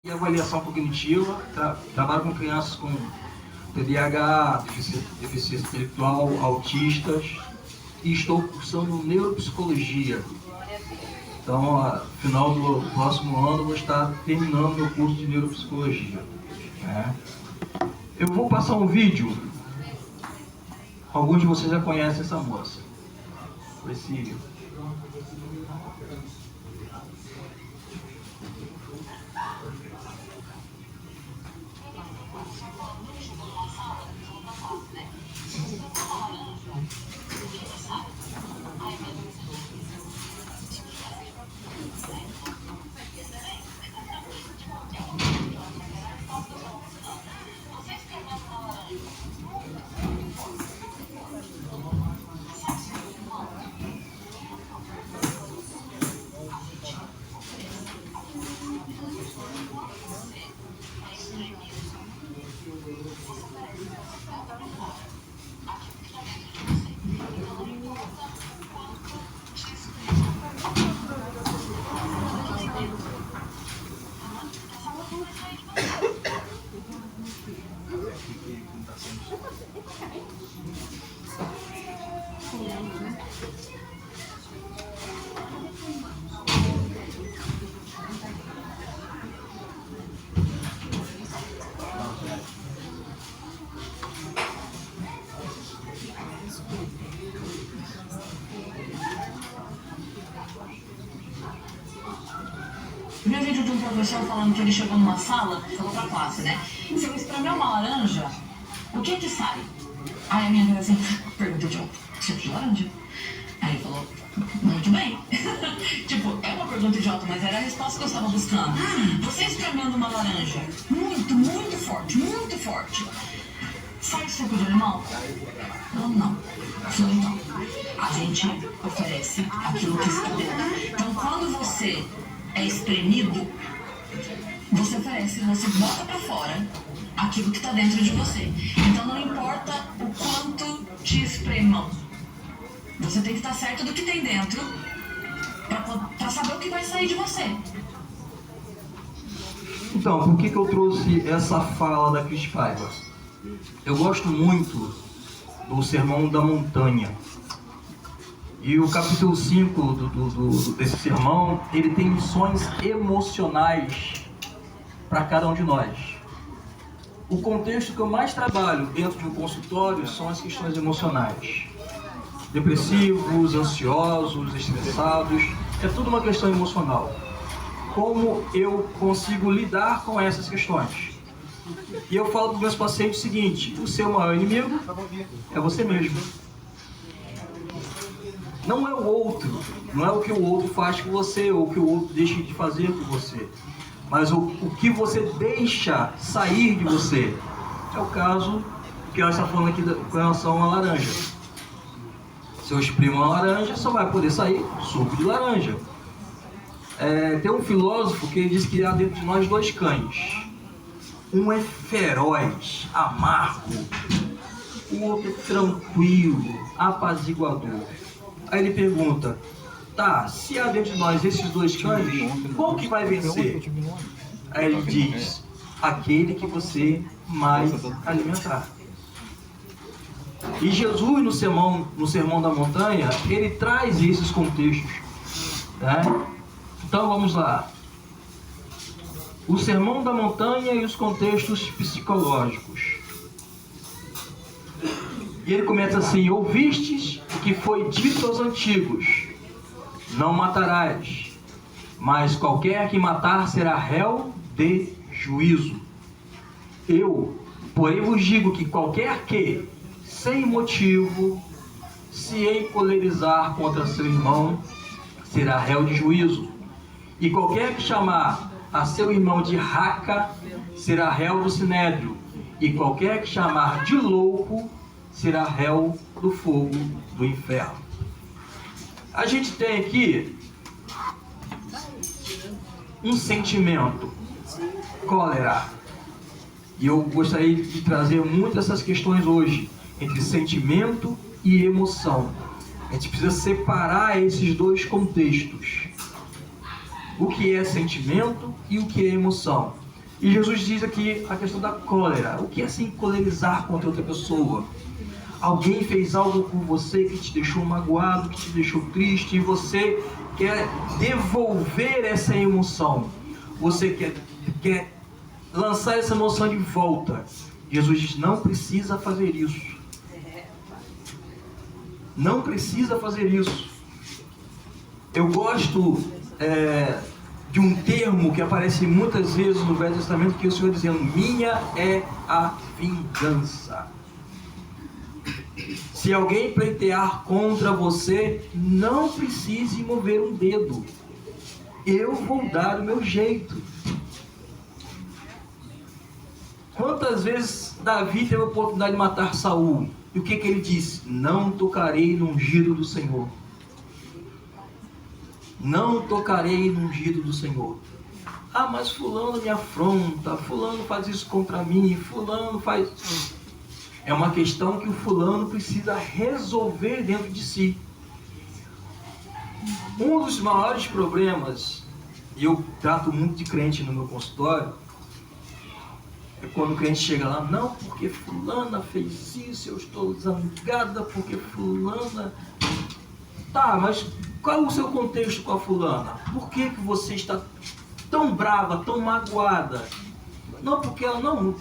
E avaliação cognitiva, trabalho com crianças com TDAH, deficiência intelectual, autistas, e estou cursando neuropsicologia. Então, no final do próximo ano, vou estar terminando meu curso de neuropsicologia. Eu vou passar um vídeo. Alguns de vocês já conhecem essa moça. Priscila. Vi um vídeo de um professor falando que ele chegou numa sala, falou pra classe, né? Se eu espremer uma laranja, o que sai? Aí a minha amiga assim, perguntou, tipo de laranja? Aí ele falou, muito bem. Tipo, é uma pergunta idiota, mas era a resposta que eu estava buscando. Você espremendo uma laranja, muito forte, sai suco de limão? Eu não. Falei, não. A gente oferece aquilo que está dentro. Então, quando você é espremido, você oferece, você bota pra fora aquilo que tá dentro de você. Então não importa o quanto te espremam, você tem que estar certo do que tem dentro pra saber o que vai sair de você. Então, por que eu trouxe essa fala da Cris Paiva? Eu gosto muito do Sermão da Montanha. E o capítulo 5 desse sermão, ele tem lições emocionais para cada um de nós. O contexto que eu mais trabalho dentro de um consultório são as questões emocionais. Depressivos, ansiosos, estressados, é tudo uma questão emocional. Como eu consigo lidar com essas questões? E eu falo para os meus pacientes o seguinte: o seu maior inimigo é você mesmo. Não é o outro, não é o que o outro faz com você ou o que o outro deixa de fazer com você, mas o que você deixa sair de você. É o caso que nós estamos falando aqui com relação à laranja. Se eu exprimo uma laranja, só vai poder sair suco de laranja. Tem um filósofo que ele diz que há dentro de nós dois cães. Um é feroz, amargo, o outro é tranquilo, apaziguador. Aí ele pergunta, se há dentro de nós esses dois cães, qual que vai vencer? Aí ele diz, aquele que você mais alimentar. E Jesus, no Sermão da Montanha, ele traz esses contextos. Então vamos lá. O Sermão da Montanha e os contextos psicológicos. E ele começa assim, ouvistes o que foi dito aos antigos, não matarás, mas qualquer que matar será réu de juízo. Eu, porém, vos digo que qualquer que, sem motivo, se encolerizar contra seu irmão, será réu de juízo. E qualquer que chamar a seu irmão de raca, será réu do sinédrio. E qualquer que chamar de louco, será réu do fogo do inferno. A gente tem aqui um sentimento, cólera. E eu gostaria de trazer muito essas questões hoje, entre sentimento e emoção. A gente precisa separar esses dois contextos. O que é sentimento e o que é emoção. E Jesus diz aqui a questão da cólera. O que é assim colerizar contra outra pessoa? Alguém fez algo com você que te deixou magoado, que te deixou triste, e você quer devolver essa emoção. Você quer lançar essa emoção de volta. Jesus diz, não precisa fazer isso. Não precisa fazer isso. Eu gosto de um termo que aparece muitas vezes no Velho Testamento, que é o Senhor dizendo, minha é a vingança. Se alguém pleitear contra você, não precise mover um dedo. Eu vou dar o meu jeito. Quantas vezes Davi teve a oportunidade de matar Saul? E o que ele disse? Não tocarei no ungido do Senhor. Não tocarei no ungido do Senhor. Ah, mas fulano me afronta, fulano faz isso contra mim, fulano faz... É uma questão que o fulano precisa resolver dentro de si. Um dos maiores problemas, e eu trato muito de crente no meu consultório, é quando o crente chega lá, não, porque fulana fez isso, eu estou zangada porque fulana... Tá, mas qual é o seu contexto com a fulana? Por que você está tão brava, tão magoada? Não, porque ela não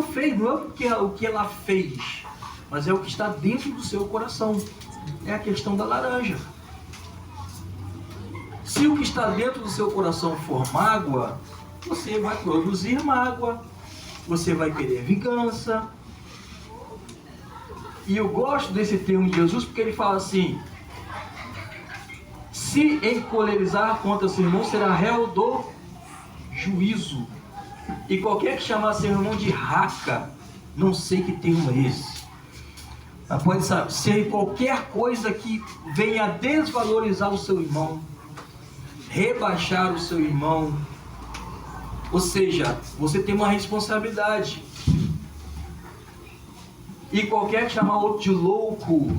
fez, não é porque o que ela fez, mas é o que está dentro do seu coração. É a questão da laranja. Se o que está dentro do seu coração for mágoa, você vai produzir mágoa, você vai querer vingança. E eu gosto desse termo de Jesus porque ele fala assim, se encolerizar contra seu irmão, será réu do juízo. E qualquer que chamar seu irmão de raca, não sei que termo é esse, mas pode ser qualquer coisa que venha desvalorizar o seu irmão, rebaixar o seu irmão. Ou seja, você tem uma responsabilidade. E qualquer que chamar outro de louco,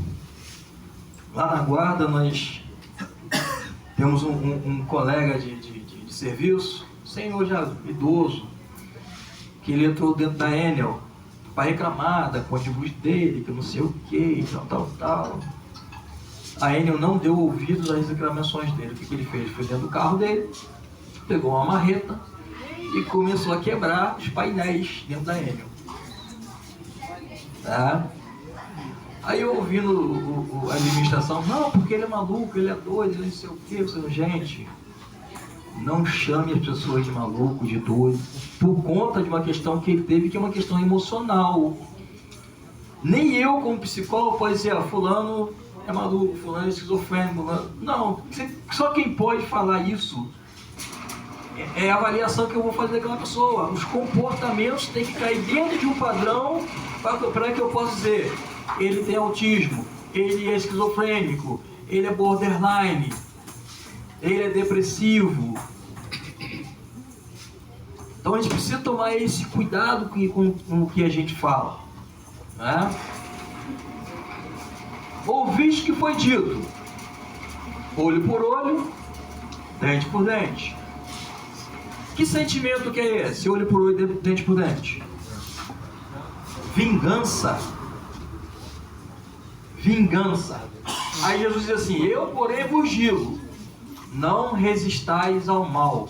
lá na guarda nós temos um colega de serviço, senhor já idoso, que ele entrou dentro da Enel para reclamar da contribuição dele, que não sei o que, tal. A Enel não deu ouvidos às reclamações dele. O que ele fez? Foi dentro do carro dele, pegou uma marreta e começou a quebrar os painéis dentro da Enel. Tá? Aí eu ouvindo a administração, não, porque ele é maluco, ele é doido, ele não sei o que, gente, não chame as pessoas de maluco, de doido, por conta de uma questão que ele teve, que é uma questão emocional. Nem eu, como psicólogo, posso dizer, fulano é maluco, fulano é esquizofrênico, não, só quem pode falar isso é a avaliação que eu vou fazer daquela pessoa. Os comportamentos têm que cair dentro de um padrão para que eu possa dizer, ele tem autismo, ele é esquizofrênico, ele é borderline, ele é depressivo. Então a gente precisa tomar esse cuidado com o que a gente fala, né? Ouviste que foi dito, olho por olho, dente por dente. Que sentimento que é esse, olho por olho, dente por dente? Vingança. Aí Jesus diz assim, eu porém vos digo, não resistais ao mal,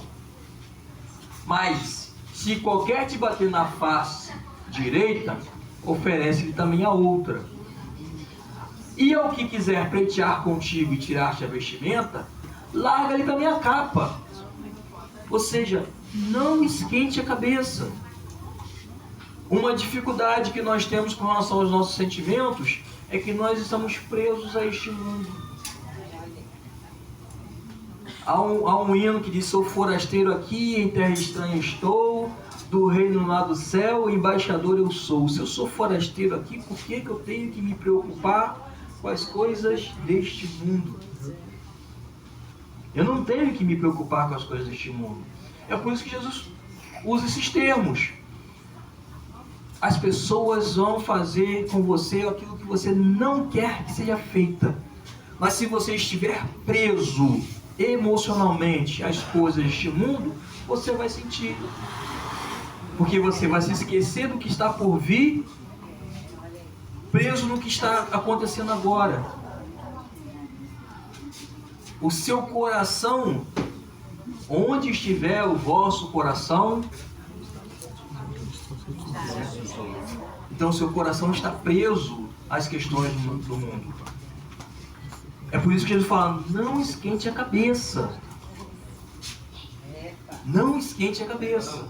mas se qualquer te bater na face direita, oferece-lhe também a outra. E ao que quiser pleitear contigo e tirar-te a vestimenta, larga-lhe também a capa. Ou seja, não esquente a cabeça. Uma dificuldade que nós temos com relação aos nossos sentimentos é que nós estamos presos a este mundo. Há um hino que diz, sou forasteiro aqui, em terra estranha estou, do reino lá do céu, embaixador eu sou. Se eu sou forasteiro aqui, por que eu tenho que me preocupar com as coisas deste mundo? Eu não tenho que me preocupar com as coisas deste mundo. É por isso que Jesus usa esses termos. As pessoas vão fazer com você aquilo que você não quer que seja feita. Mas se você estiver preso emocionalmente às coisas deste mundo, você vai sentir. Porque você vai se esquecer do que está por vir, preso no que está acontecendo agora. O seu coração, onde estiver o vosso coração, então o seu coração está preso às questões do mundo. É por isso que Jesus fala, não esquente a cabeça. Não esquente a cabeça.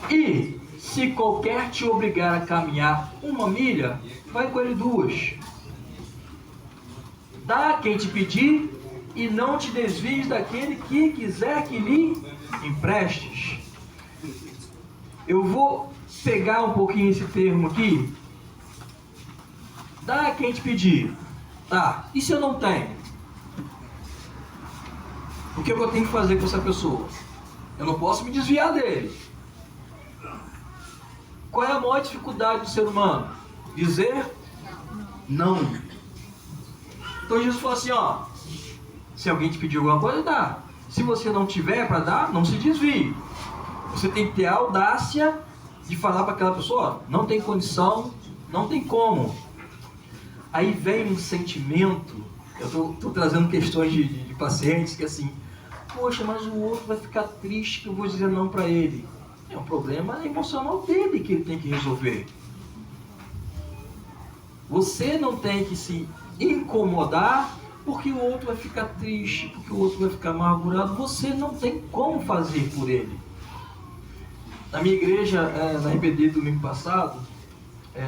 E se qualquer te obrigar a caminhar 1 milha, vai com ele 2. Dá a quem te pedir e não te desvies daquele que quiser que lhe emprestes. Eu vou pegar um pouquinho esse termo aqui. Dá a quem te pedir. Tá, e se eu não tenho? O que eu tenho que fazer com essa pessoa? Eu não posso me desviar dele. Qual é a maior dificuldade do ser humano? Dizer não. Então Jesus falou assim, ó, se alguém te pedir alguma coisa, dá. Se você não tiver para dar, não se desvie. Você tem que ter a audácia de falar para aquela pessoa, ó, não tem condição, não tem como. Aí vem um sentimento, eu estou trazendo questões de pacientes que assim, poxa, mas o outro vai ficar triste que eu vou dizer não para ele. É um problema emocional dele que ele tem que resolver. Você não tem que se incomodar porque o outro vai ficar triste, porque o outro vai ficar amargurado. Você não tem como fazer por ele. Na minha igreja, na IPD domingo passado, a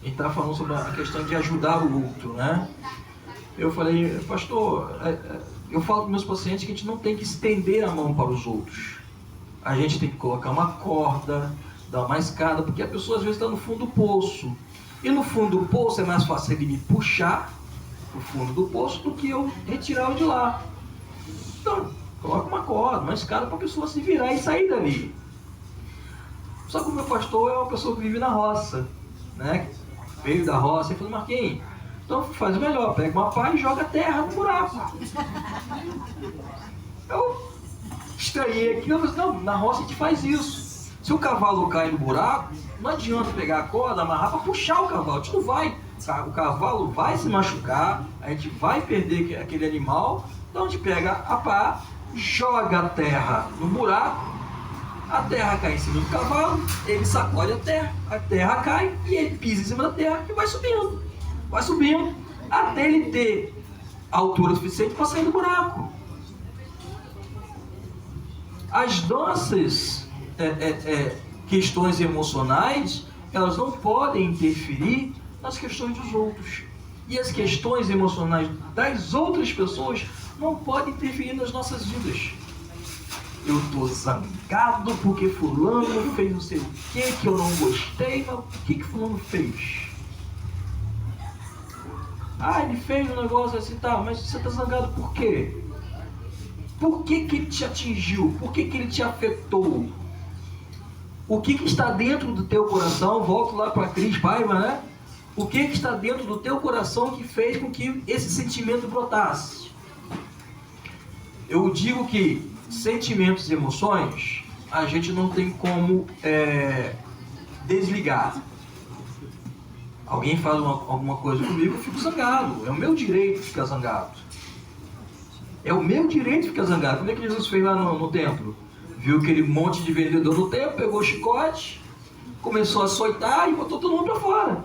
gente estava falando sobre a questão de ajudar o outro, né? Eu falei, pastor, eu falo para meus pacientes que a gente não tem que estender a mão para os outros. A gente tem que colocar uma corda, dar uma escada, porque a pessoa às vezes está no fundo do poço. E no fundo do poço é mais fácil ele me puxar para o fundo do poço do que eu retirá-lo de lá. Então, coloca uma corda, uma escada para a pessoa se virar e sair dali. Só que o meu pastor é uma pessoa que vive na roça, né? Veio da roça e falou, Marquinhos, então faz o melhor, pega uma pá e joga terra no buraco. Eu estranhei aqui, eu falei, não, na roça a gente faz isso. Se o cavalo cai no buraco, não adianta pegar a corda, amarrar para puxar o cavalo. A gente não vai, o cavalo vai se machucar, a gente vai perder aquele animal. Então a gente pega a pá, joga a terra no buraco, a terra cai em cima do cavalo, ele sacode a terra cai e ele pisa em cima da terra e vai subindo, até ele ter altura suficiente para sair do buraco. As nossas questões emocionais, elas não podem interferir nas questões dos outros. E as questões emocionais das outras pessoas não podem interferir nas nossas vidas. Eu estou zangado porque fulano fez não sei o que eu não gostei, mas o que fulano fez? Ah, ele fez um negócio assim, tá, mas você está zangado por quê? Por que ele te atingiu? Por que ele te afetou? O que está dentro do teu coração? Volto lá para Cris Paiva, né? O que está dentro do teu coração que fez com que esse sentimento brotasse? Eu digo que sentimentos e emoções a gente não tem como desligar. Alguém faz alguma coisa comigo, eu fico zangado. É o meu direito ficar zangado. É o meu direito ficar zangado. Como é que Jesus fez lá no templo? Viu aquele monte de vendedor no templo, pegou o chicote, começou a açoitar e botou todo mundo para fora.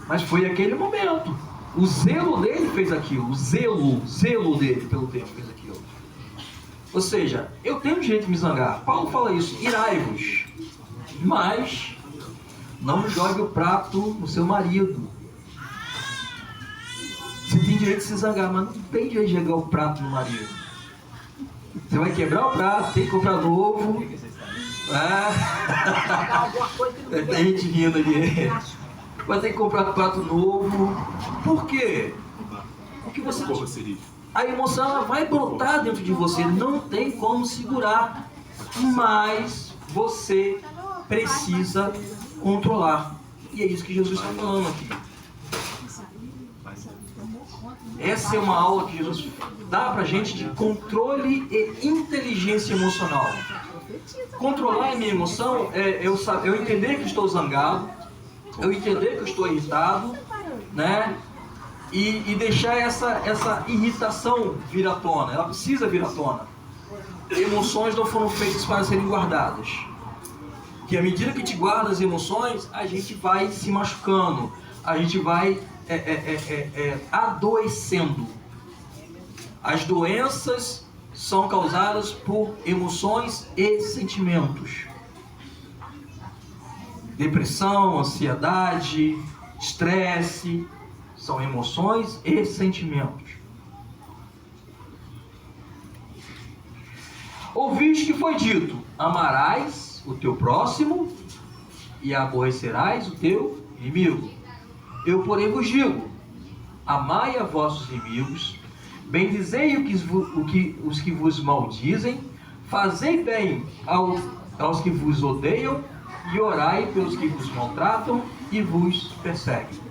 Mas foi aquele momento. O zelo dele fez aquilo. O zelo dele pelo templo fez aquilo. Ou seja, eu tenho direito de me zangar. Paulo fala isso, irai-vos, mas não jogue o prato no seu marido. Você tem direito de se zangar, mas não tem direito de jogar o prato no marido. Você vai quebrar o prato, tem que comprar novo. Tem gente rindo ali. Vai ter que comprar prato novo. Por quê? Porque a emoção ela vai brotar dentro de você, não tem como segurar, mas você precisa controlar. E é isso que Jesus está falando aqui. Essa é uma aula que Jesus dá para a gente de controle e inteligência inteligência emocional? Controlar a minha emoção é eu entender que estou zangado, eu entender que eu estou irritado, né? E deixar essa irritação vir à tona. Ela precisa vir à tona. Emoções não foram feitas para serem guardadas. Que à medida que te guarda as emoções, a gente vai se machucando, a gente vai adoecendo. As doenças são causadas por emoções e sentimentos. Depressão, ansiedade, estresse, são emoções e sentimentos. Ouviste que foi dito: amarás o teu próximo e aborrecerás o teu inimigo. Eu, porém, vos digo: amai a vossos inimigos, bendizei os que vos maldizem, fazei bem aos que vos odeiam e orai pelos que vos maltratam e vos perseguem.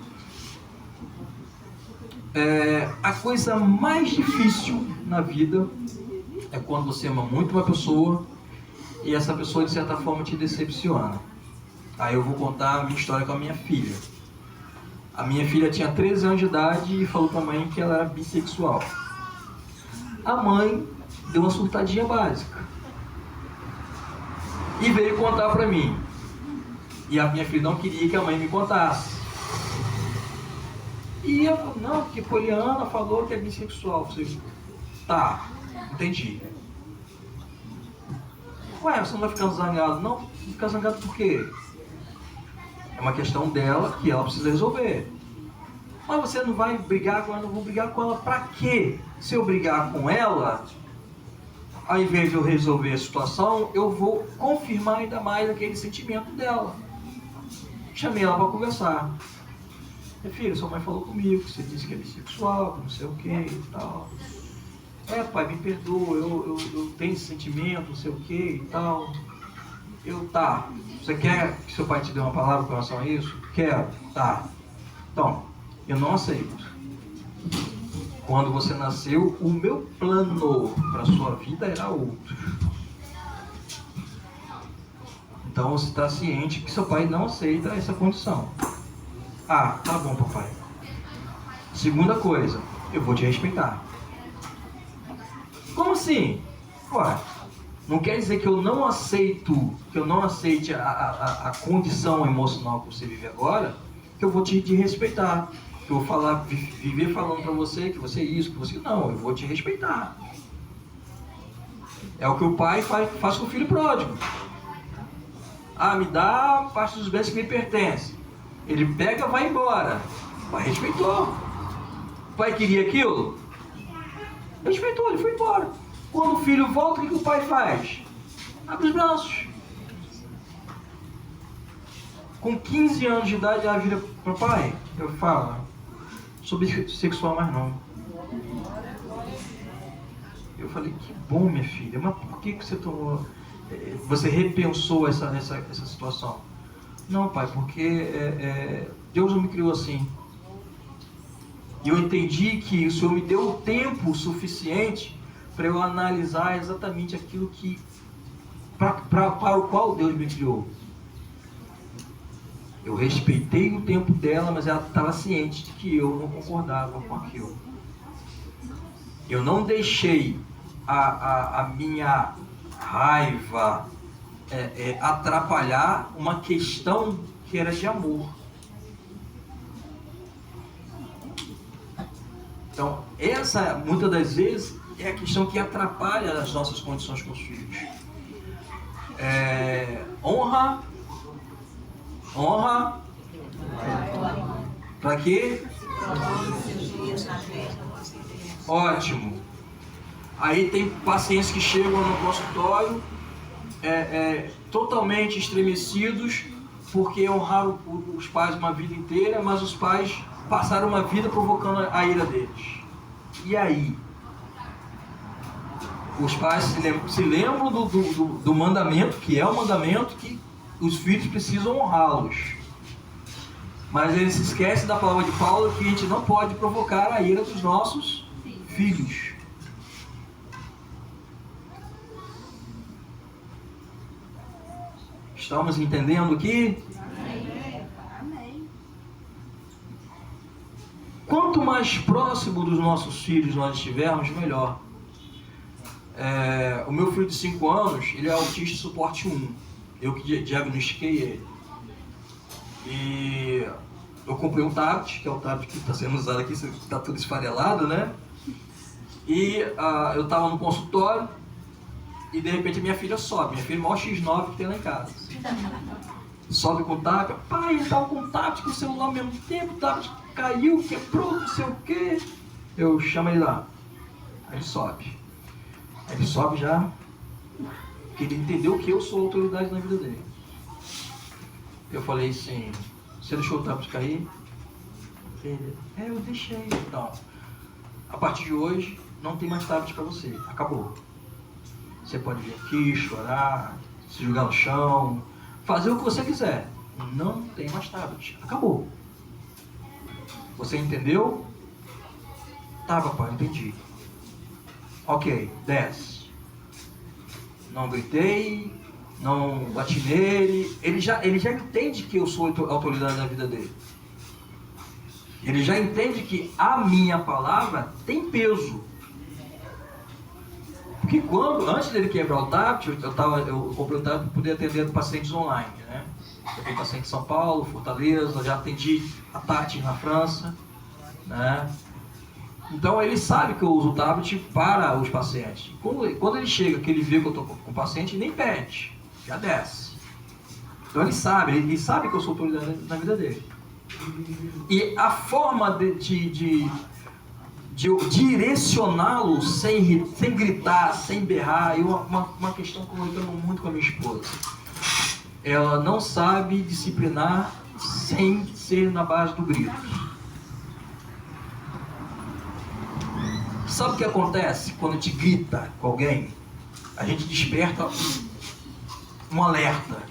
A coisa mais difícil na vida é quando você ama muito uma pessoa e essa pessoa de certa forma te decepciona. Aí eu vou contar a minha história com a minha filha. A minha filha tinha 13 anos de idade e falou para a mãe que ela era bissexual. A mãe deu uma surtadinha básica e veio contar para mim. E a minha filha não queria que a mãe me contasse. E eu falei: não, porque Poliana falou que é bissexual. Você, tá, entendi. Ué, você não vai ficar zangado? Não, ficar zangado por quê? É uma questão dela que ela precisa resolver. Mas você não vai brigar com ela? Não vou brigar com ela pra quê? Se eu brigar com ela, ao invés de eu resolver a situação, eu vou confirmar ainda mais aquele sentimento dela. Chamei ela para conversar. Minha filha, sua mãe falou comigo que você disse que é bissexual, que não sei o que e tal. Pai, me perdoa, eu tenho esse sentimento, não sei o que e tal. Tá, você quer que seu pai te dê uma palavra com relação a isso? Quero, tá. Então, eu não aceito. Quando você nasceu, o meu plano para a sua vida era outro. Então você está ciente que seu pai não aceita essa condição. Tá bom, papai. Segunda coisa, eu vou te respeitar. Como assim? Ué, não quer dizer que eu não aceite a condição emocional que você vive agora, que eu vou te respeitar. Que eu vou viver falando pra você que você é isso, que você... Não, eu vou te respeitar. É o que o pai faz com o filho pródigo. Me dá parte dos bens que me pertencem. Ele pega e vai embora. O pai respeitou. O pai queria aquilo? Respeitou, ele foi embora. Quando o filho volta, o que o pai faz? Abre os braços. Com 15 anos de idade, ela vira: papai, eu falo, sou bissexual, mas não. Eu falei: que bom, minha filha, mas por que você tomou... Você repensou essa situação? Não, pai, porque Deus não me criou assim. E eu entendi que o Senhor me deu o tempo suficiente para eu analisar exatamente aquilo que para o qual Deus me criou. Eu respeitei o tempo dela, mas ela estava ciente de que eu não concordava com aquilo. Eu não deixei a minha raiva atrapalhar uma questão que era de amor. Então, essa, muitas das vezes, é a questão que atrapalha as nossas condições com os filhos. Honra. Para quê? Ótimo. Aí tem pacientes que chegam no consultório totalmente estremecidos porque honraram os pais uma vida inteira, mas os pais passaram uma vida provocando a ira deles. E aí? Os pais se lembram do mandamento, que é o mandamento que os filhos precisam honrá-los. Mas eles se esquecem da palavra de Paulo, que a gente não pode provocar a ira dos nossos filhos. Estamos entendendo aqui? Quanto mais próximo dos nossos filhos nós estivermos, melhor. O meu filho de 5 anos, ele é autista suporte 1. Eu que diagnostiquei ele. E eu comprei um tablet, que é o tablet que está sendo usado aqui, está tudo esfarelado, né? E eu estava no consultório e de repente minha filha sobe. Minha filha é o maior X9 que tem lá em casa. Sobe com o tablet. Pai, ele estava com o tablet com o celular ao mesmo tempo, o tablet caiu, quebrou, não sei o quê. Eu chamo ele lá. Aí ele sobe. Aí ele sobe já, porque ele entendeu que eu sou a autoridade na vida dele. Eu falei assim, você deixou o tablet cair? Ele, eu deixei. Então, a partir de hoje, não tem mais tablet para você. Acabou. Você pode vir aqui, chorar, se jogar no chão, fazer o que você quiser. Não tem mais tablet. Acabou. Você entendeu? Tá, papai, entendi. Ok, 10. Não gritei, não bati nele. Ele já entende que eu sou a autoridade na vida dele. Ele já entende que a minha palavra tem peso. Porque antes dele quebrar o tablet, eu comprei o tablet para poder atender pacientes online, né? Eu tenho paciente em São Paulo, Fortaleza, já atendi a Tati na França, né? Então ele sabe que eu uso o tablet para os pacientes. Quando ele chega, que ele vê que eu estou com o paciente, ele nem pede, já desce. Então ele sabe que eu sou autoridade na vida dele. E a forma de direcioná-lo sem gritar, sem berrar, uma questão que eu reclamo muito com a minha esposa. Ela não sabe disciplinar sem ser na base do grito. Sabe o que acontece quando a gente grita com alguém? A gente desperta um alerta.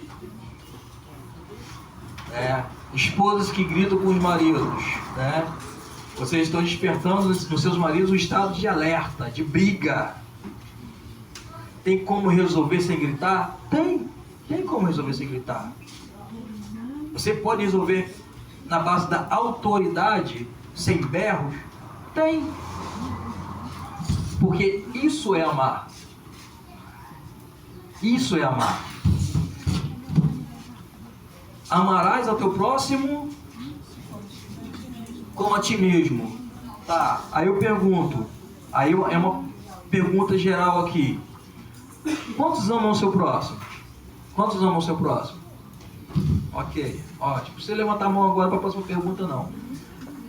Esposas que gritam com os maridos, né? Vocês estão despertando nos seus maridos um estado de alerta, de briga. Tem como resolver sem gritar? Tem como resolver sem gritar. Você pode resolver na base da autoridade, sem berros? Tem. Porque isso é amar. Isso é amar. Amarás ao teu próximo como a ti mesmo. Tá, aí eu pergunto. Aí é uma pergunta geral aqui. Quantos amam o seu próximo? Quantos amam o seu próximo? Ok, ótimo. Não precisa levantar a mão agora para a próxima pergunta, não.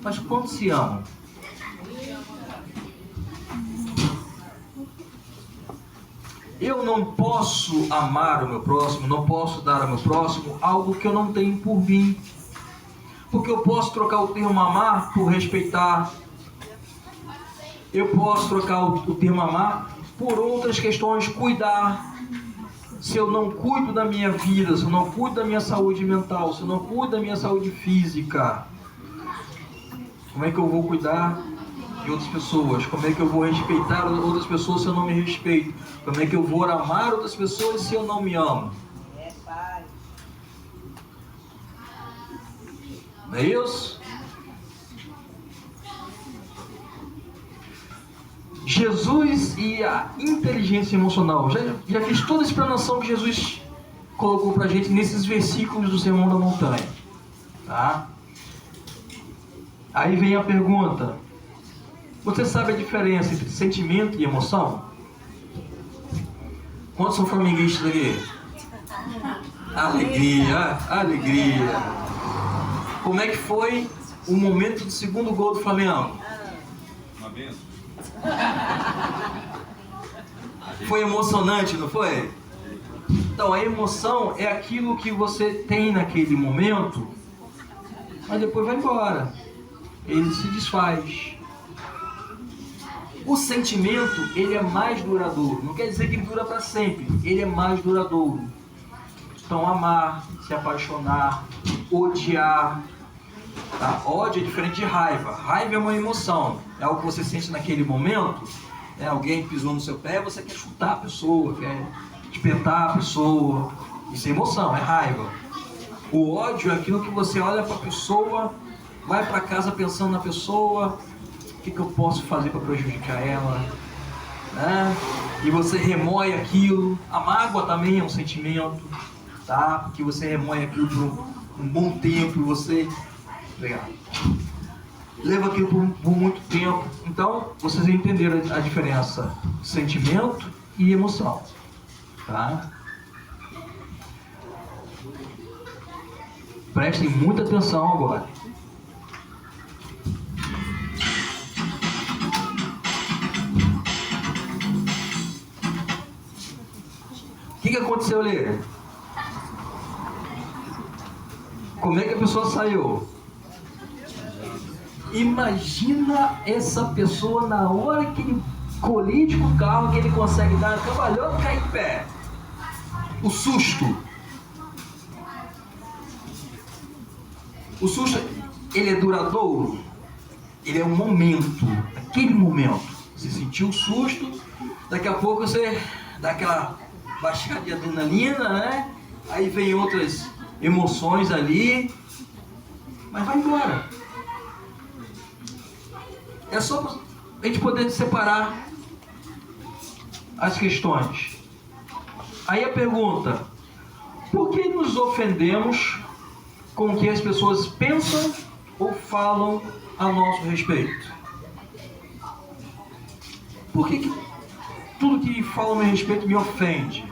Mas quantos se amam? Eu não posso amar o meu próximo, não posso dar ao meu próximo algo que eu não tenho por mim. Porque eu posso trocar o termo amar por respeitar. Eu posso trocar o termo amar por outras questões, cuidar. Se eu não cuido da minha vida, se eu não cuido da minha saúde mental, se eu não cuido da minha saúde física, como é que eu vou cuidar de outras pessoas? Como é que eu vou respeitar outras pessoas se eu não me respeito? Como é que eu vou amar outras pessoas se eu não me amo? Não é isso? Jesus e a inteligência emocional. Já fiz toda a explanação que Jesus colocou pra gente nesses versículos do Sermão da Montanha. Tá? Aí vem a pergunta. Você sabe a diferença entre sentimento e emoção? Quantos são flamenguistas aqui? Alegria, alegria. Como é que foi o momento do segundo gol do Flamengo? Uma benção. Foi emocionante, não foi? Então, a emoção é aquilo que você tem naquele momento, mas depois vai embora. Ele se desfaz. O sentimento, ele é mais duradouro. Não quer dizer que ele dura para sempre. Ele é mais duradouro. Então, amar, se apaixonar, odiar. Tá? Ódio é diferente de raiva. Raiva é uma emoção. É algo que você sente naquele momento. Alguém pisou no seu pé, você quer chutar a pessoa, quer espetar a pessoa. Isso é emoção, é raiva. O ódio é aquilo que você olha para a pessoa, vai para casa pensando na pessoa, o que eu posso fazer para prejudicar ela, né? E você remoe aquilo. A mágoa também é um sentimento, tá? Porque você remoe aquilo por um bom tempo e você leva aquilo por muito tempo. Então, vocês entenderam a diferença de sentimento e emoção, tá? Prestem muita atenção agora. O que aconteceu ali? Como é que a pessoa saiu? Imagina essa pessoa na hora que ele colide com o carro, que ele consegue dar uma cambalhota e cair em pé. O susto. O susto, ele é duradouro? Ele é um momento. Aquele momento. Você sentiu o susto, daqui a pouco você dá aquela baixada de adrenalina, né? Aí vem outras emoções ali, mas vai embora. É só a gente poder separar as questões. Aí a pergunta: por que nos ofendemos com o que as pessoas pensam ou falam a nosso respeito? Por que tudo que falam a meu respeito me ofende?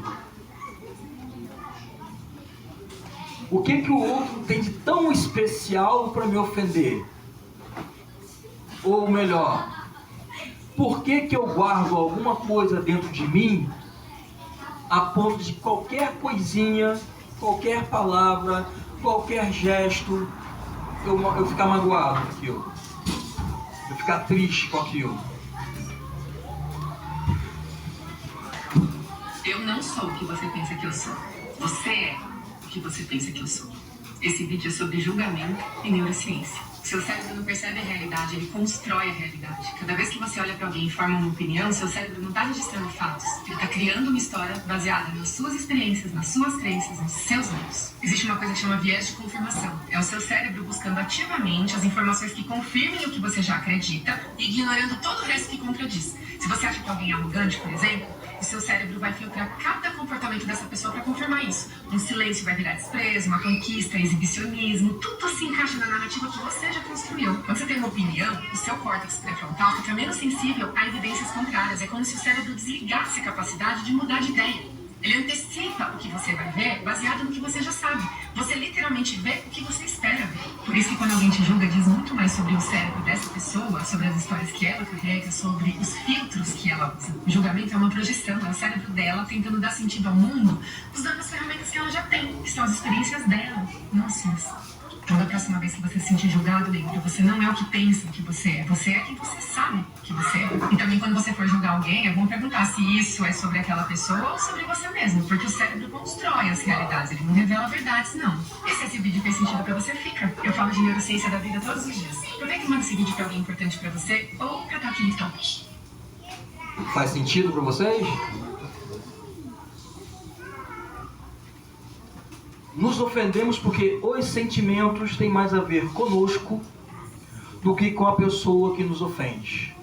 O que o outro tem de tão especial para me ofender? Ou melhor, por que eu guardo alguma coisa dentro de mim a ponto de qualquer coisinha, qualquer palavra, qualquer gesto, eu ficar magoado com aquilo, eu ficar triste com aquilo? Eu não sou o que você pensa que eu sou. Você é o que você pensa que eu sou. Esse vídeo é sobre julgamento e neurociência. Seu cérebro não percebe a realidade, ele constrói a realidade. Cada vez que você olha para alguém e forma uma opinião, seu cérebro não está registrando fatos. Ele está criando uma história baseada nas suas experiências, nas suas crenças, nos seus medos. Existe uma coisa que chama viés de confirmação. É o seu cérebro buscando ativamente as informações que confirmem o que você já acredita e ignorando todo o resto que contradiz. Se você acha que alguém é arrogante, por exemplo, o seu cérebro vai filtrar cada comportamento dessa pessoa para confirmar isso. Um silêncio vai virar desprezo, uma conquista, exibicionismo, tudo se encaixa na narrativa que você já construiu. Quando você tem uma opinião, o seu córtex pré-frontal fica menos sensível a evidências contrárias. É como se o cérebro desligasse a capacidade de mudar de ideia. Ele antecipa o que você vai ver baseado no que você já sabe. Você literalmente vê o que você espera ver. Por isso que quando alguém te julga, diz muito mais sobre o cérebro dessa pessoa, sobre as histórias que ela carrega, sobre os filtros que ela usa. O julgamento é uma projeção, é o cérebro dela tentando dar sentido ao mundo usando as ferramentas que ela já tem, que são as experiências dela, não as suas. Então, da próxima vez que você se sentir julgado, lembre, você não é o que pensa que você é. Você é quem você sabe que você é. E também, quando você for julgar alguém, é bom perguntar se isso é sobre aquela pessoa ou sobre você mesmo. Porque o cérebro constrói as realidades, ele não revela verdades, não. E se esse vídeo fez sentido pra você, fica. Eu falo de neurociência da vida todos os dias. Aproveita e manda esse vídeo pra alguém importante pra você ou pra estar aqui no top. Faz sentido pra vocês? Nos ofendemos porque os sentimentos têm mais a ver conosco do que com a pessoa que nos ofende.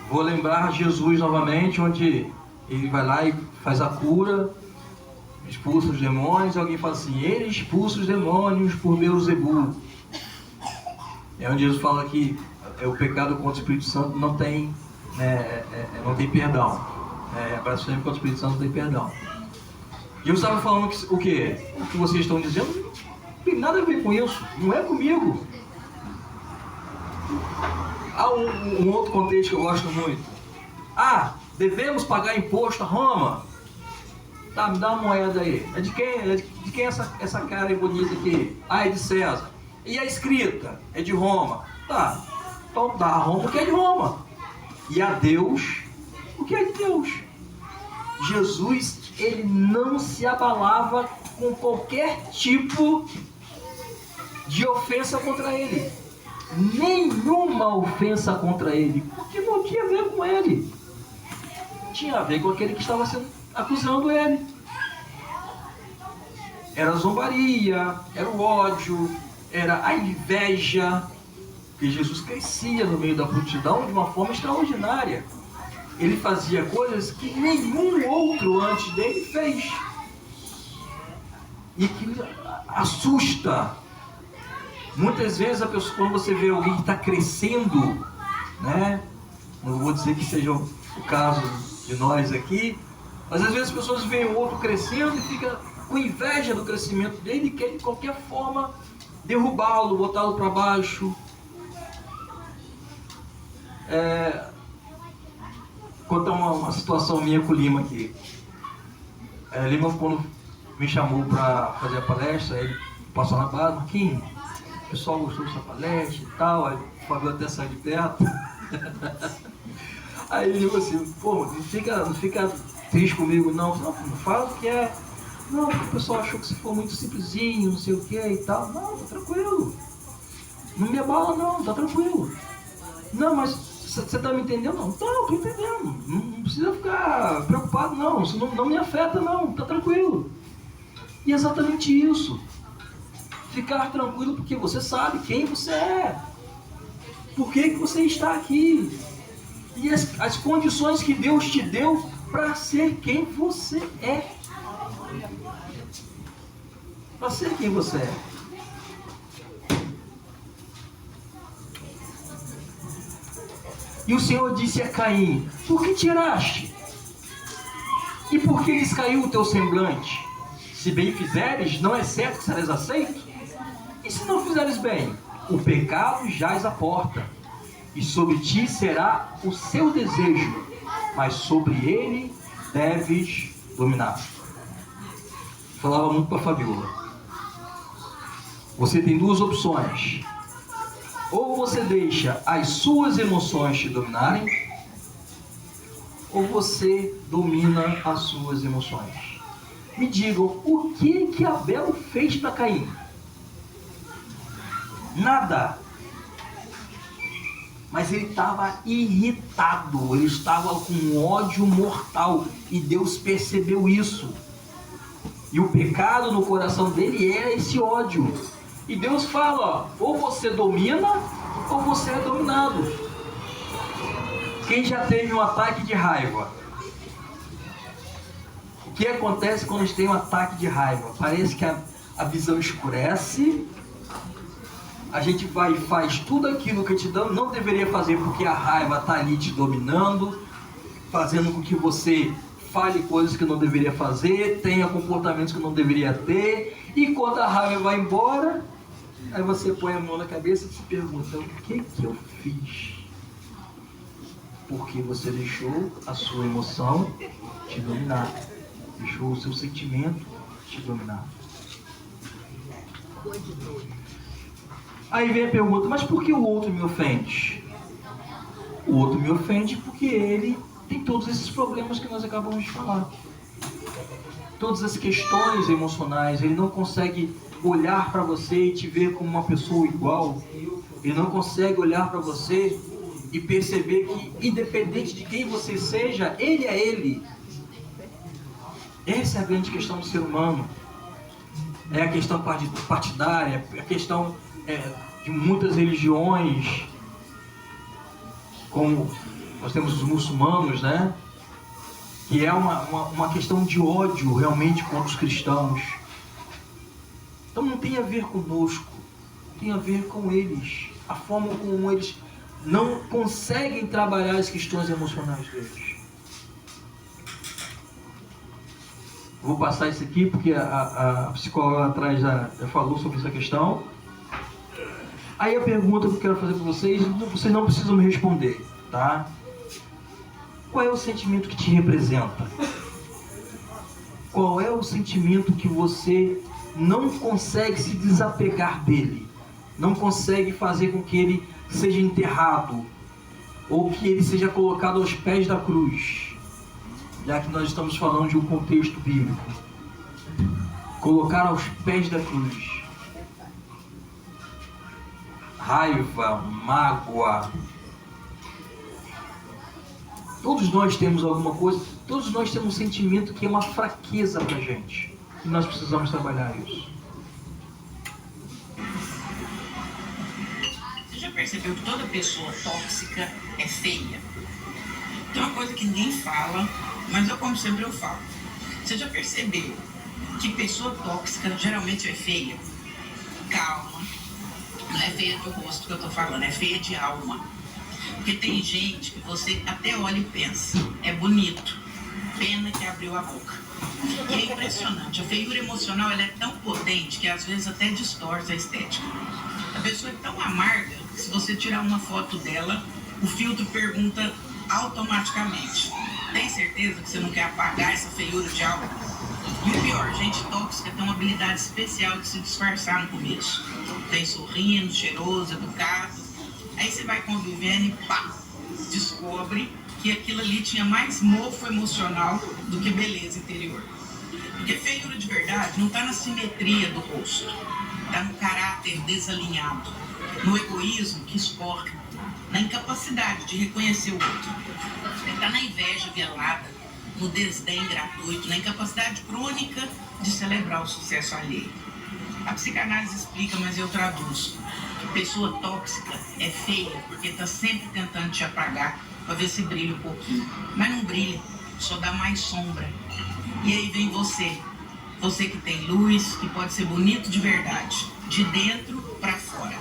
Vou lembrar Jesus novamente, onde ele vai lá e faz a cura, expulsa os demônios, e alguém fala assim: ele expulsa os demônios por Beelzebul. É onde Jesus fala que o pecado contra o Espírito Santo não tem perdão. Blasfêmia contra o Espírito Santo não tem perdão. E eu estava falando que, o quê? O que vocês estão dizendo não tem nada a ver com isso. Não é comigo. Há um outro contexto que eu gosto muito. Devemos pagar imposto a Roma? Tá, me dá uma moeda aí. É de quem? De quem é essa cara bonita aqui? É de César. E a escrita? É de Roma. Tá, então dá a Roma porque é de Roma. E a Deus o que é de Deus. Jesus, ele não se abalava com qualquer tipo de ofensa contra ele. Nenhuma ofensa contra ele, porque não tinha a ver com ele. Tinha a ver com aquele que estava sendo acusando ele. Era a zombaria, era o ódio, era a inveja, que Jesus crescia no meio da multidão de uma forma extraordinária. Ele fazia coisas que nenhum outro antes dele fez. E que assusta. Muitas vezes a pessoa, quando você vê alguém que está crescendo, né? Não vou dizer que seja o caso de nós aqui, mas às vezes as pessoas veem o outro crescendo e ficam com inveja do crescimento dele e querem de qualquer forma derrubá-lo, botá-lo para baixo. Contar uma situação minha com o Lima aqui. Lima, quando me chamou para fazer a palestra, ele passou na base, Marquinhos, o pessoal gostou dessa palestra e tal, aí o Fábio até sai de perto. Aí ele falou assim, pô, não fica triste comigo não, fala o que é. Não, porque o pessoal achou que você foi muito simplesinho, não sei o que e tal. Não, tá tranquilo. Não me abala não, tá tranquilo. Não, mas você tá me entendendo? Não, tô entendendo. Não precisa ficar preocupado não, isso não me afeta não, tá tranquilo. E é exatamente isso. Ficar tranquilo porque você sabe quem você é. Por que você está aqui. E as condições que Deus te deu para ser quem você é. Para ser quem você é. E o Senhor disse a Caim, por que tiraste? E por que lhes caiu o teu semblante? Se bem fizeres, não é certo que serás aceito? E se não fizeres bem, o pecado jaz à porta, e sobre ti será o seu desejo, mas sobre ele deves dominar. Falava muito para a Fabiola. Você tem duas opções. Ou você deixa as suas emoções te dominarem, ou você domina as suas emoções. Me digam, o que Abel fez para Caim? Nada. Mas ele estava irritado, ele estava com ódio mortal, e Deus percebeu isso. E o pecado no coração dele era esse ódio. E Deus fala, ó, ou você domina, ou você é dominado. Quem já teve um ataque de raiva? O que acontece quando a gente tem um ataque de raiva? Parece que a visão escurece, a gente vai e faz tudo aquilo que a gente não deveria fazer, porque a raiva está ali te dominando, fazendo com que você fale coisas que não deveria fazer, tenha comportamentos que não deveria ter, e quando a raiva vai embora, aí você põe a mão na cabeça e se pergunta, o que eu fiz? Porque você deixou a sua emoção te dominar, deixou o seu sentimento te dominar. Aí vem a pergunta, mas por que o outro me ofende? O outro me ofende porque ele tem todos esses problemas que nós acabamos de falar. Todas as questões emocionais, ele não consegue olhar para você e te ver como uma pessoa igual. Ele não consegue olhar para você e perceber que, independente de quem você seja, ele é ele. Essa é a grande questão do ser humano. É a questão partidária, é a questão de muitas religiões, como nós temos os muçulmanos, né? Que é uma questão de ódio realmente contra os cristãos. Então não tem a ver conosco, tem a ver com eles, a forma como eles não conseguem trabalhar as questões emocionais deles. Vou passar isso aqui porque a psicóloga atrás já falou sobre essa questão. Aí a pergunta que eu quero fazer para vocês não precisam me responder, tá? Qual é o sentimento que te representa? Qual é o sentimento que você não consegue se desapegar dele? Não consegue fazer com que ele seja enterrado? Ou que ele seja colocado aos pés da cruz? Já que nós estamos falando de um contexto bíblico. Colocar aos pés da cruz. Raiva, mágoa, Todos nós temos alguma coisa, todos nós temos um sentimento que é uma fraqueza pra gente. E nós precisamos trabalhar isso. Você já percebeu que toda pessoa tóxica é feia? Tem uma coisa que ninguém fala, mas eu, como sempre, eu falo. Você já percebeu que pessoa tóxica geralmente é feia? Calma. Não é feia do rosto que eu tô falando, é feia de alma. Porque tem gente que você até olha e pensa, é bonito, pena que abriu a boca. E é impressionante, a feiura emocional ela é tão potente que às vezes até distorce a estética. A pessoa é tão amarga que se você tirar uma foto dela, o filtro pergunta automaticamente: tem certeza que você não quer apagar essa feiura de alma? E o pior, gente tóxica tem uma habilidade especial de se disfarçar no começo. Tem sorrindo, cheiroso, educado. Aí você vai convivendo e pá, descobre que aquilo ali tinha mais mofo emocional do que beleza interior. Porque feiura de verdade não está na simetria do rosto, está no caráter desalinhado, no egoísmo que escorre, na incapacidade de reconhecer o outro. Está na inveja velada, no desdém gratuito, na incapacidade crônica de celebrar o sucesso alheio. A psicanálise explica, mas eu traduzo. Pessoa tóxica é feia porque está sempre tentando te apagar para ver se brilha um pouquinho. Mas não brilha, só dá mais sombra. E aí vem você. Você que tem luz, que pode ser bonito de verdade, de dentro para fora.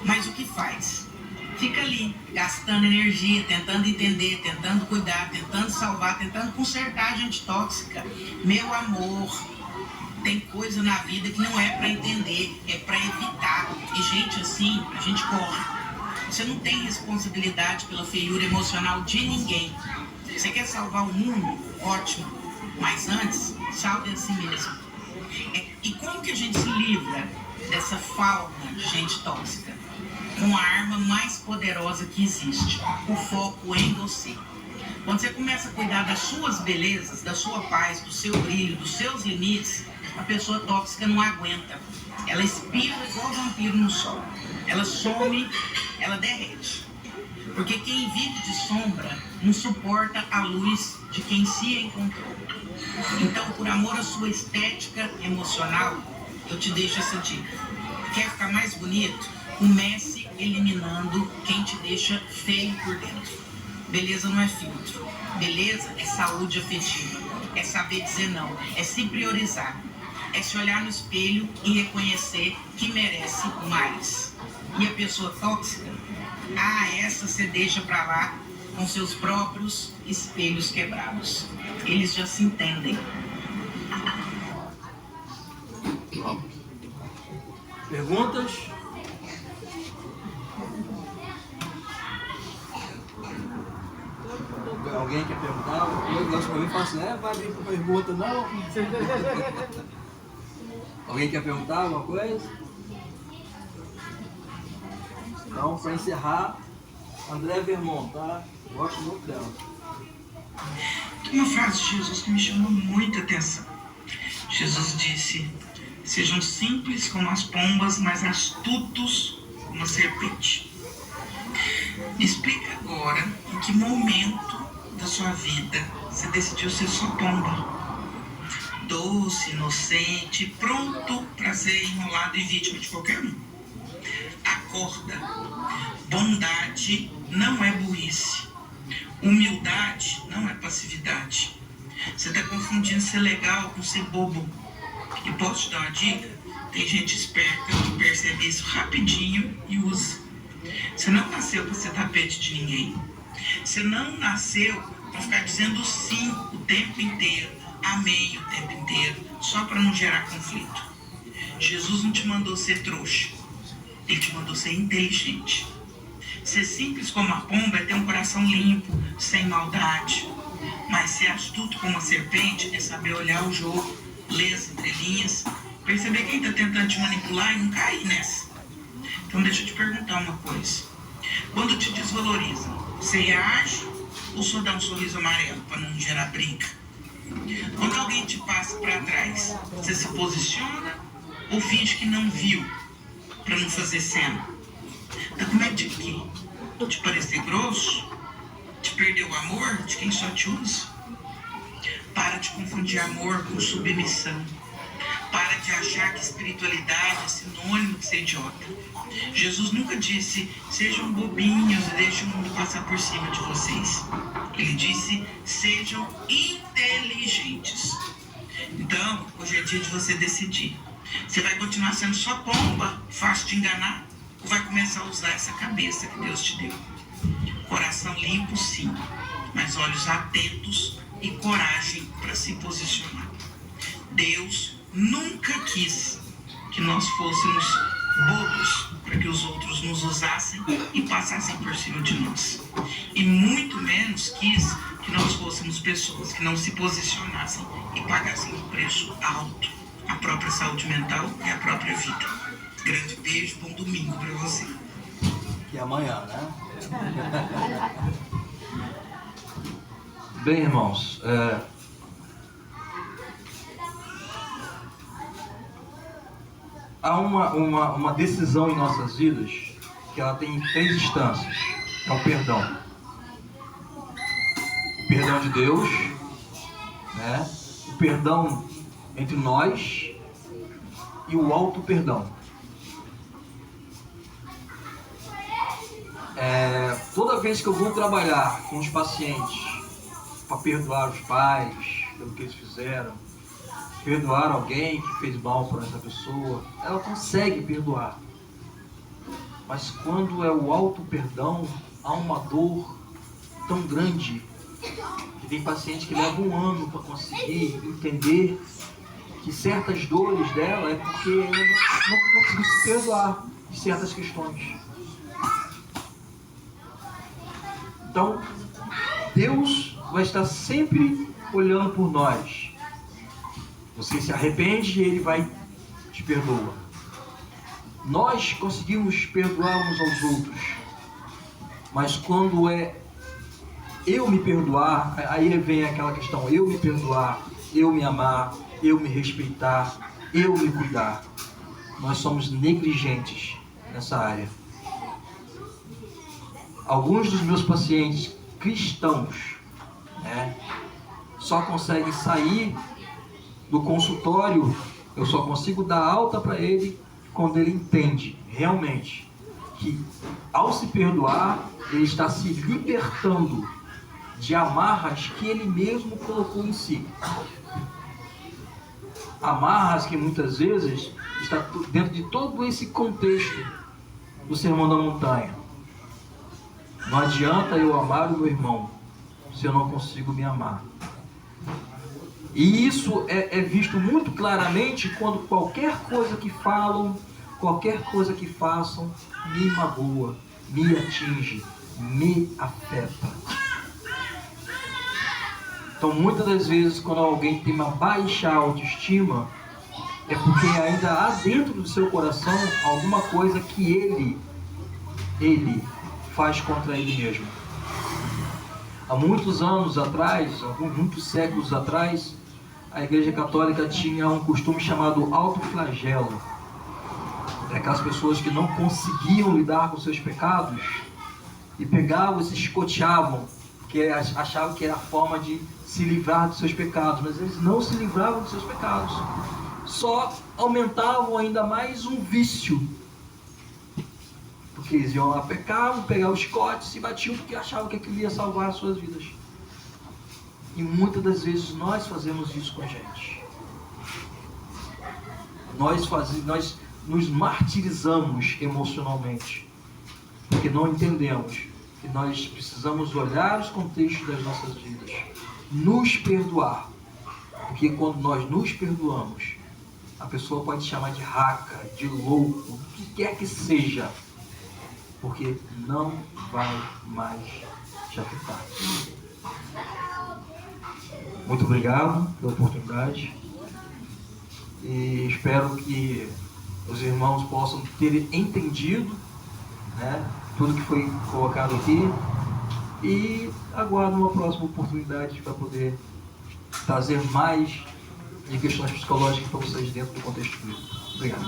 Mas o que faz? Fica ali, gastando energia, tentando entender, tentando cuidar, tentando salvar, tentando consertar a gente tóxica. Meu amor, tem coisa na vida que não é para entender, é para evitar. E gente assim, a gente corre. Você não tem responsabilidade pela feiura emocional de ninguém. Você quer salvar o mundo? Ótimo. Mas antes, salve a si mesmo. E como que a gente se livra dessa fauna de gente tóxica? Com a arma mais poderosa que existe, o foco em você. Quando você começa a cuidar das suas belezas, da sua paz, do seu brilho, dos seus limites, a pessoa tóxica não aguenta. Ela espirra igual vampiro no sol. Ela some, ela derrete. Porque quem vive de sombra não suporta a luz de quem se encontrou. Então, por amor à sua estética emocional, eu te deixo essa dica. Quer ficar mais bonito? Comece eliminando quem te deixa feio por dentro. Beleza não é filtro. Beleza é saúde afetiva. É saber dizer não. É se priorizar. É se olhar no espelho e reconhecer que merece mais. E a pessoa tóxica? Essa você deixa pra lá com seus próprios espelhos quebrados. Eles já se entendem. Perguntas? Alguém quer perguntar? Eu gosto pra mim e falo assim, vai abrir pra pergunta, não? Alguém quer perguntar alguma coisa? Então, para encerrar, André Vermont, tá? Gosto muito dela. Tem uma frase de Jesus que me chamou muita atenção. Jesus disse: sejam simples como as pombas, mas astutos como a serpente. Me explica agora em que momento da sua vida você decidiu ser sua pomba. Doce, inocente, pronto para ser enrolado e vítima de qualquer um. Acorda. Bondade não é burrice. Humildade não é passividade. Você está confundindo ser legal com ser bobo. E posso te dar uma dica? Tem gente esperta que percebe isso rapidinho e usa. Você não nasceu para ser tapete de ninguém. Você não nasceu para ficar dizendo sim o tempo inteiro, amém o tempo inteiro, só para não gerar conflito. Jesus não te mandou ser trouxa. Ele te mandou ser inteligente. Ser simples como a pomba é ter um coração limpo, sem maldade. Mas ser astuto como a serpente é saber olhar o jogo, ler as entrelinhas, perceber quem está tentando te manipular e não cair nessa. Então deixa eu te perguntar uma coisa. Quando te desvalorizam, você reage ou só dá um sorriso amarelo para não gerar briga? Quando alguém te passa para trás, você se posiciona ou finge que não viu para não fazer cena? Tá com medo de quê? De parecer grosso? De perder o amor de quem só te usa. Para de confundir amor com submissão. Para de achar que espiritualidade é sinônimo de ser idiota. Jesus nunca disse, sejam bobinhos e deixem o mundo passar por cima de vocês. Ele disse, sejam inteligentes. Então, hoje é dia de você decidir. Você vai continuar sendo só pomba, fácil de enganar, ou vai começar a usar essa cabeça que Deus te deu? Coração limpo, sim, mas olhos atentos e coragem para se posicionar. Deus nunca quis que nós fôssemos bobos para que os outros nos usassem e passassem por cima de nós. E muito menos quis que nós fôssemos pessoas que não se posicionassem e pagassem um preço alto. A própria saúde mental e a própria vida. Grande beijo, bom domingo para você. Que é amanhã, né? Bem, irmãos, há uma decisão em nossas vidas que ela tem 3 instâncias. É o perdão. O perdão de Deus, né? O perdão entre nós e o auto-perdão. Toda vez que eu vou trabalhar com os pacientes para perdoar os pais pelo que eles fizeram, perdoar alguém que fez mal para essa pessoa, ela consegue perdoar. Mas quando é o auto-perdão, há uma dor tão grande que tem paciente que leva 1 ano para conseguir entender que certas dores dela é porque ela não conseguiu se perdoar de certas questões. Então, Deus vai estar sempre olhando por nós. Você se arrepende e Ele vai te perdoar. Nós conseguimos perdoar uns aos outros. Mas quando é eu me perdoar, aí vem aquela questão, eu me perdoar, eu me amar, eu me respeitar, eu me cuidar. Nós somos negligentes nessa área. Alguns dos meus pacientes cristãos, só conseguem sair do consultório, eu só consigo dar alta para ele quando ele entende realmente que ao se perdoar, ele está se libertando de amarras que ele mesmo colocou em si. Amarras que muitas vezes está dentro de todo esse contexto do Sermão da Montanha. Não adianta eu amar o meu irmão se eu não consigo me amar. E isso é visto muito claramente quando qualquer coisa que falam, qualquer coisa que façam, me magoa, me atinge, me afeta. Então, muitas das vezes, quando alguém tem uma baixa autoestima, é porque ainda há dentro do seu coração alguma coisa que ele faz contra ele mesmo. Há muitos anos atrás, muitos séculos atrás, a Igreja Católica tinha um costume chamado autoflagelo. Aquelas pessoas que não conseguiam lidar com seus pecados e pegavam e se escoteavam, porque achavam que era a forma de se livrar dos seus pecados, mas eles não se livravam dos seus pecados, só aumentavam ainda mais um vício, porque eles iam lá, pecavam, pegavam os chicotes, se batiam porque achavam que aquilo ia salvar as suas vidas. E muitas das vezes nós fazemos isso com a gente. Nós nos martirizamos emocionalmente, porque não entendemos que nós precisamos olhar os contextos das nossas vidas, nos perdoar, porque quando nós nos perdoamos, a pessoa pode chamar de raca, de louco, o que quer que seja, porque não vai mais te afetar. Muito obrigado pela oportunidade e espero que os irmãos possam ter entendido, tudo que foi colocado aqui, e aguardo uma próxima oportunidade para poder trazer mais de questões psicológicas para vocês dentro do contexto bíblico. Obrigado.